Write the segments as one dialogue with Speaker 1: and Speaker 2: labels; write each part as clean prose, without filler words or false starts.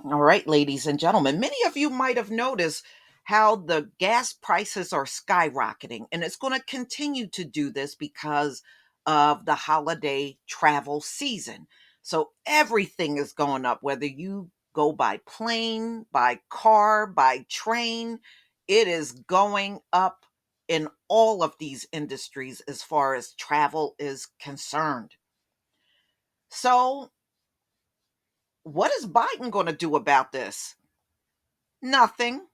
Speaker 1: All right, ladies and gentlemen, many of you might have noticed how the gas prices are skyrocketing, and it's going to continue to do this because of the holiday travel season. So everything is going up, whether you go by plane, by car, by train, it is going up in all of these industries as far as travel is concerned. So, what is Biden going to do about this? Nothing.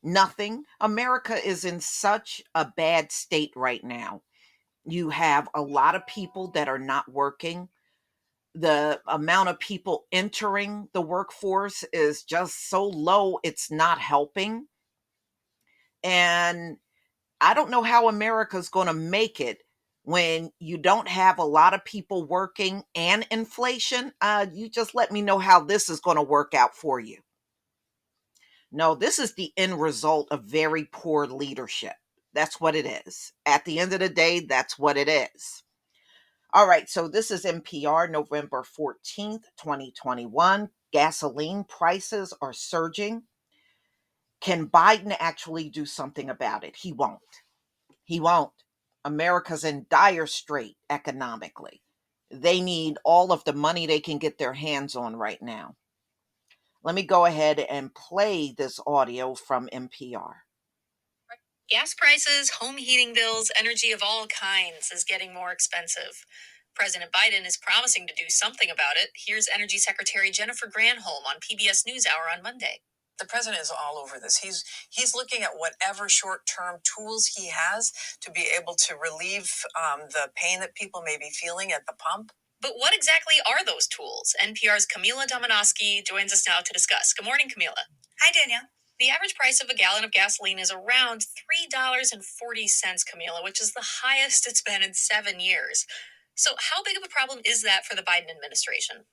Speaker 1: Nothing. America is in such a bad state right now. You have a lot of people that are not working. The amount of people entering the workforce is just so low, it's not helping. And I don't know how America's going to make it when you don't have a lot of people working and inflation. You just let me know how this is going to work out for you. No, this is the end result of very poor leadership. That's what it is. At the end of the day, that's what it is. All right, so this is NPR, November 14th, 2021. Gasoline prices are surging. Can Biden actually do something about it? He won't. He won't. America's in dire strait economically. They need all of the money they can get their hands on right now. Let me go ahead and play this audio from NPR. Gas prices, home heating bills, energy of all kinds is getting more expensive. President Biden is promising to do something about it. Here's Energy Secretary Jennifer Granholm on PBS NewsHour on Monday. The president is all over this. He's looking at whatever short-term tools he has to be able to relieve the pain that people may be feeling at the pump. But what exactly are those tools? NPR's Camila Domonoski joins us now to discuss. Good morning, Camila. Hi, Danielle. The average price of a gallon of gasoline is around $3.40, Camila, which is the highest it's been in 7 years. So, how big of a problem is that for the Biden administration?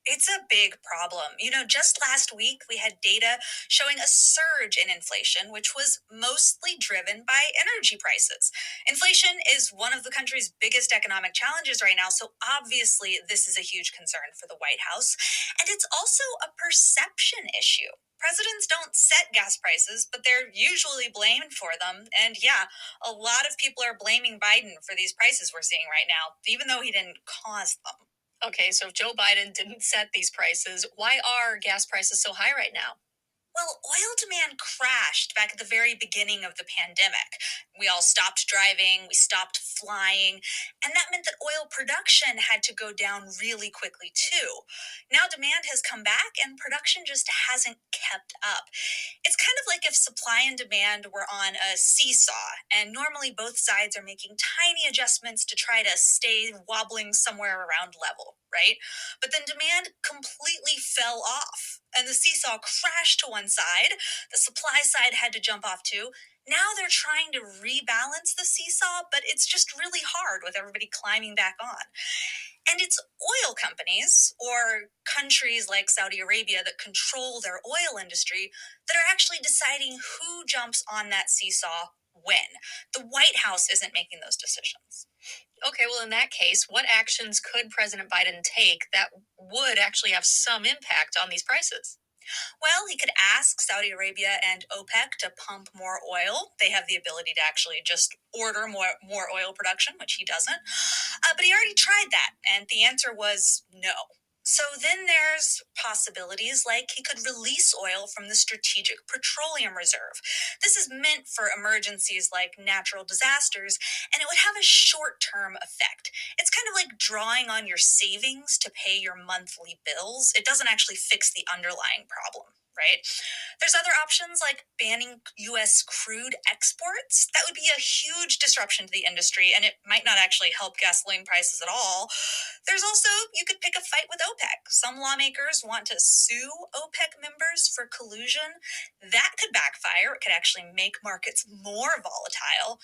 Speaker 1: It's a big problem. Just last week we had data showing a surge in inflation, which was mostly driven by energy prices. Inflation is one of the country's biggest economic challenges right now, so obviously this is a huge concern for the White House. And it's also a perception issue. Presidents don't set gas prices, but they're usually blamed for them. And yeah, a lot of people are blaming Biden for these prices we're seeing right now, even though he didn't cause them. Okay, so if Joe Biden didn't set these prices, why are gas prices so high right now? Well, oil demand crashed back at the very beginning of the pandemic. We all stopped driving, we stopped flying, and that meant that oil production had to go down really quickly too. Now demand has come back and production just hasn't kept up. It's kind of like if supply and demand were on a seesaw, and normally both sides are making tiny adjustments to try to stay wobbling somewhere around level, right? But then demand completely fell off, and the seesaw crashed to one side. The supply side had to jump off too. Now they're trying to rebalance the seesaw, but it's just really hard with everybody climbing back on. And it's oil companies or countries like Saudi Arabia that control their oil industry that are actually deciding who jumps on that seesaw when. The White House isn't making those decisions. Okay, well, in that case, what actions could President Biden take that would actually have some impact on these prices? Well, he could ask Saudi Arabia and OPEC to pump more oil. They have the ability to actually just order more oil production, which he doesn't. But he already tried that, and the answer was no. So then there's possibilities like he could release oil from the Strategic Petroleum Reserve. This is meant for emergencies like natural disasters, and it would have a short term effect. It's kind of like drawing on your savings to pay your monthly bills. It doesn't actually fix the underlying problem, right? There's other options like banning US crude exports. That would be a huge disruption to the industry, and it might not actually help gasoline prices at all. There's also, you could pick a fight with OPEC. Some lawmakers want to sue OPEC members for collusion. That could backfire. It could actually make markets more volatile.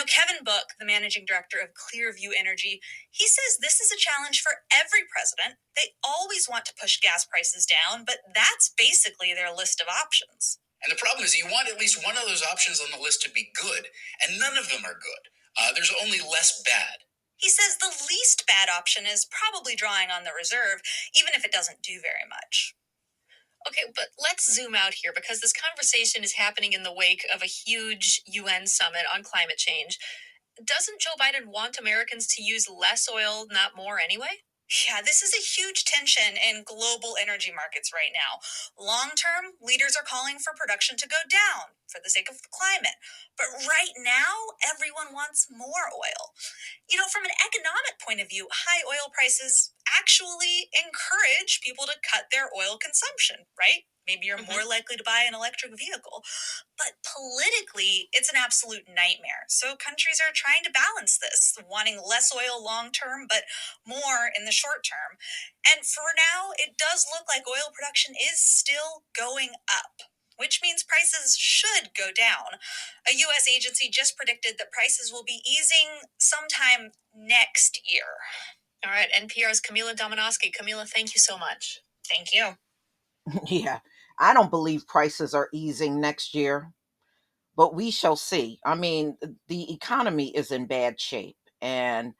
Speaker 1: Kevin Book, the managing director of Clearview Energy, he says this is a challenge for every president. They always want to push gas prices down, but that's basically their list of options. And the problem is you want at least one of those options on the list to be good, and none of them are good. There's only less bad. He says the least bad option is probably drawing on the reserve, even if it doesn't do very much.
Speaker 2: Okay, but let's zoom out here because this conversation is happening in the wake of a huge UN summit on climate change. Doesn't Joe Biden want Americans to use less oil, not more, anyway? Yeah, this is a huge tension in global energy markets right now. Long term, leaders are calling for production to go down for the sake of the climate. But right now, everyone wants more oil. From an economic point of view, high oil prices actually encourage people to cut their oil consumption, right? Maybe you're more likely to buy an electric vehicle. But politically, it's an absolute nightmare. So countries are trying to balance this, wanting less oil long term, but more in the short term. And for now, it does look like oil production is still going up, which means prices should go down. A U.S. agency just predicted that prices will be easing sometime next year. All right, NPR's Camila Dominowski. Camila, thank you so much. Thank you.
Speaker 1: Yeah, I don't believe prices are easing next year, but we shall see. I mean, the economy is in bad shape, and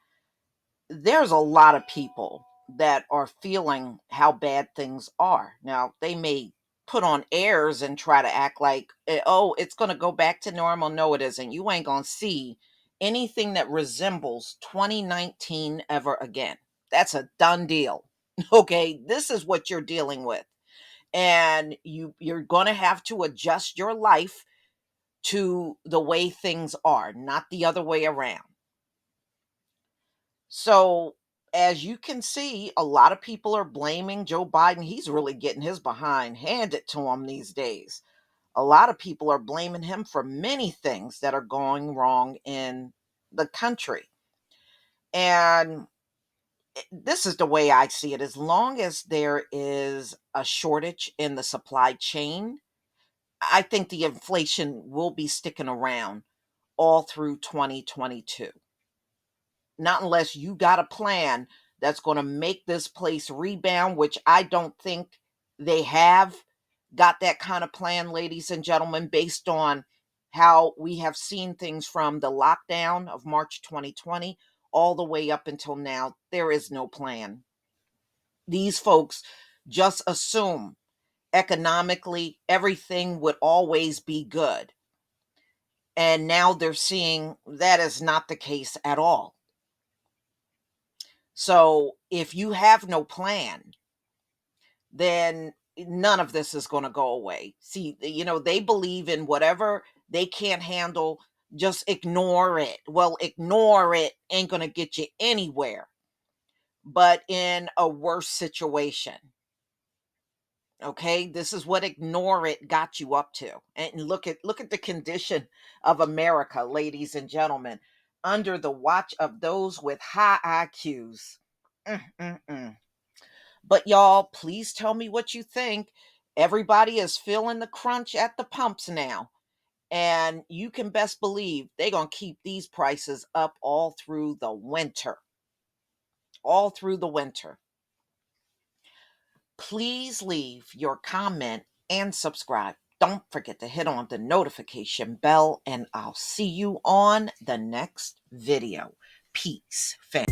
Speaker 1: there's a lot of people that are feeling how bad things are. Now, they may put on airs and try to act like, oh, it's going to go back to normal. No, it isn't. You ain't going to see anything that resembles 2019 ever again. That's a done deal. Okay, this is what you're dealing with. And you're going to have to adjust your life to the way things are, not the other way around. So, as you can see, a lot of people are blaming Joe Biden. He's really getting his behind handed to him these days. A lot of people are blaming him for many things that are going wrong in the country. And this is the way I see it. As long as there is a shortage in the supply chain, I think the inflation will be sticking around all through 2022. Not unless you got a plan that's going to make this place rebound, which I don't think they have got that kind of plan, ladies and gentlemen, based on how we have seen things from the lockdown of March 2020 all the way up until now. There is no plan. These folks just assume economically everything would always be good. And now they're seeing that is not the case at all. So if you have no plan, then none of this is going to go away. See, they believe in whatever they can't handle, just ignore it. Well, ignore it ain't going to get you anywhere, but in a worse situation. Okay, this is what ignore it got you up to. And look at the condition of America, ladies and gentlemen, under the watch of those with high IQs. Mm-mm-mm. But y'all, please tell me what you think. Everybody is feeling the crunch at the pumps now. And you can best believe they're going to keep these prices up all through the winter. All through the winter. Please leave your comment and subscribe. Don't forget to hit on the notification bell, and I'll see you on the next video. Peace, fam.